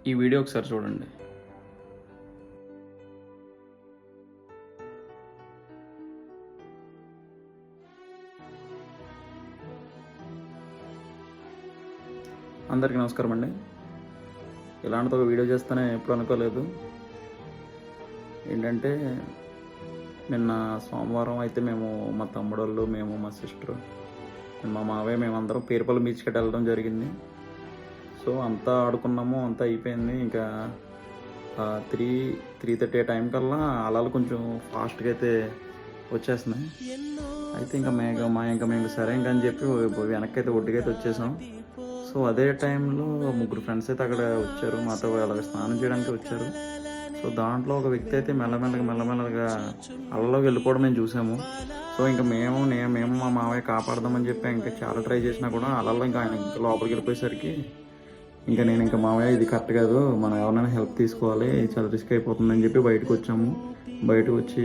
ఈ వీడియో ఒకసారి చూడండి. అందరికీ నమస్కారం అండి. ఇలాంటిది ఒక వీడియో చేస్తానే ఎప్పుడు అనుకోలేదు. ఏంటంటే నిన్న సోమవారం అయితే మేము మా తమ్ముడోళ్ళు, మేము మా సిస్టరు, మా మావయ్య, మేమందరం పేరుపల్లి బీచ్కి వెళ్ళడం జరిగింది. సో అంతా ఆడుకున్నాము, అంతా అయిపోయింది. ఇంకా 3:30 టైం కల్లా అలలు కొంచెం ఫాస్ట్గా అయితే వచ్చేస్తున్నాయి. అయితే ఇంకా మేము సరే ఇంకా అని చెప్పి వెనక్కి అయితే ఒడ్డుకైతే వచ్చేసాం. సో అదే టైంలో ముగ్గురు ఫ్రెండ్స్ అయితే అక్కడ వచ్చారు, మాతో అలాగ స్నానం చేయడానికి వచ్చారు. సో దాంట్లో ఒక వ్యక్తి అయితే మెల్లమెల్లగా అలలోకి వెళ్ళిపోవడం మేము చూసాము. సో ఇంకా మేము మా మావయ్య కాపాడదామని చెప్పి ఇంకా చాలా ట్రై చేసినా కూడా అలల్లో ఇంకా ఆయన లోపలికి వెళ్ళిపోయేసరికి ఇంకా నేను ఇంకా మావయ్య ఇది కరెక్ట్ కాదు, మనం ఎవరైనా హెల్ప్ తీసుకోవాలి, చాలా రిస్క్ అయిపోతుందని చెప్పి బయటకు వచ్చాము. బయటకు వచ్చి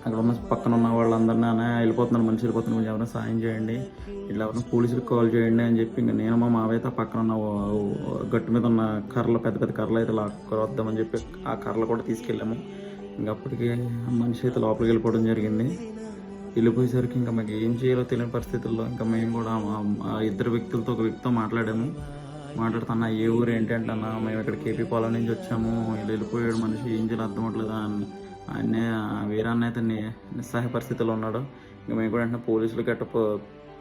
అక్కడ ఉన్న పక్కన ఉన్న వాళ్ళందరినీ వెళ్ళిపోతున్నారు, మనిషి వెళ్ళిపోతున్నారు, కొంచెం ఎవరైనా సాయం చేయండి, ఇట్లా ఎవరైనా పోలీసులకు కాల్ చేయండి అని చెప్పి ఇంకా నేను మా మావయ్య పక్కన ఉన్న గట్టు మీద ఉన్న కర్రలు, పెద్ద పెద్ద కర్రలు అయితే లాక్కొద్దామని చెప్పి ఆ కర్రలు కూడా తీసుకెళ్ళాము. ఇంకా అప్పటికి మనిషి అయితే లోపలికి వెళ్ళిపోవడం జరిగింది. వెళ్ళిపోయేసరికి ఇంకా మాకు ఏం చేయాలో తెలియని పరిస్థితుల్లో ఇంకా మేము కూడా ఆ ఇద్దరు వ్యక్తులతో ఒక వ్యక్తితో మాట్లాడుతున్నా, ఏ ఊరు ఏంటంటే అన్న, మేము ఇక్కడ కేపీ పాలెం నుంచి వచ్చాము, వెళ్ళిపోయాడు మనిషి, ఏం చేయాలి అర్థం అవ్వట్లేదా అని ఆయనే వేరే అన్న అయితే నిస్సహాయ పరిస్థితిలో ఉన్నాడు. ఇంకా మేము కూడా వెంటనే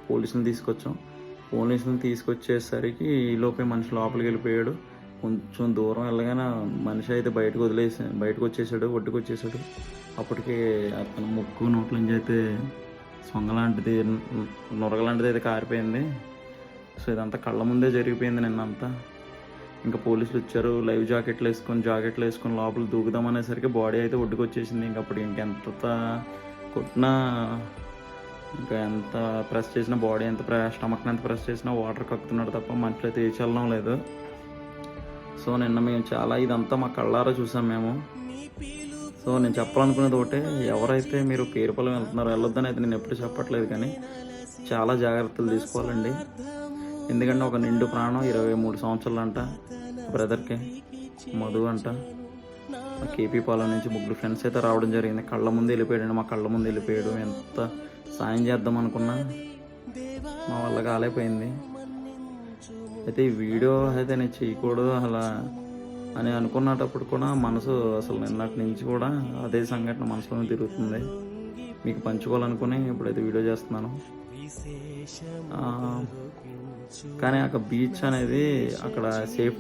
పోలీసులను తీసుకొచ్చాం. పోలీసులను తీసుకొచ్చేసరికి ఈలోపే మనిషి లోపలికి వెళ్ళిపోయాడు. కొంచెం దూరం వెళ్ళగానే మనిషి అయితే బయటకు వచ్చేసాడు, ఒడ్డుకు వచ్చేసాడు. అప్పటికి అతను ముక్కు నోట్ల నుంచి అయితే సొంగలాంటిది, నొరగలాంటిది అయితే కారిపోయింది. సో ఇదంతా కళ్ళ ముందే జరిగిపోయింది నిన్నంతా. ఇంకా పోలీసులు వచ్చారు, లైవ్ జాకెట్లు వేసుకొని లోపల దూకుదామనేసరికి బాడీ అయితే ఒడ్డుకు వచ్చేసింది. ఇంక అప్పుడు ఇంకెంత కొట్టినా, ఇంకా ఎంత ప్రెస్ చేసినా, బాడీ స్టమక్ని ఎంత ప్రెస్ చేసినా వాటర్ కక్కుతున్నాడు తప్ప మనుషులు అయితే ఏ చల్లడం లేదు. సో నిన్న మేము ఇదంతా మా కళ్ళారా చూసాం మేము. సో నేను చెప్పాలనుకునేది ఒకటే, ఎవరైతే మీరు పేరుపల్లి వెళ్తున్నారో వెళ్ళొద్దని అయితే నేను ఎప్పుడు చెప్పట్లేదు, కానీ చాలా జాగ్రత్తలు తీసుకోవాలండి. ఎందుకంటే ఒక నిండు ప్రాణం 23 సంవత్సరాలు అంట బ్రదర్కి, మధు అంట, కేపీ పాలెం నుంచి ముగ్గురు ఫ్రెండ్స్ అయితే రావడం జరిగింది. మా కళ్ళ ముందు వెళ్ళిపోయాడు. ఎంత సాయం చేద్దాం అనుకున్నా మా వల్ల కాలేకపోయింది. అయితే ఈ వీడియో అయితే నేను చేయకూడదు అలా అని అనుకున్నప్పుడు కూడా మనసు అసలు నిన్నటి నుంచి కూడా అదే సంఘటన మనసులో తిరుగుతుంది. మీకు పంచుకోవాలనుకుని ఇప్పుడైతే వీడియో చేస్తున్నాను. కానీ అక్కడ బీచ్ అనేది అక్కడ సేఫ్టీ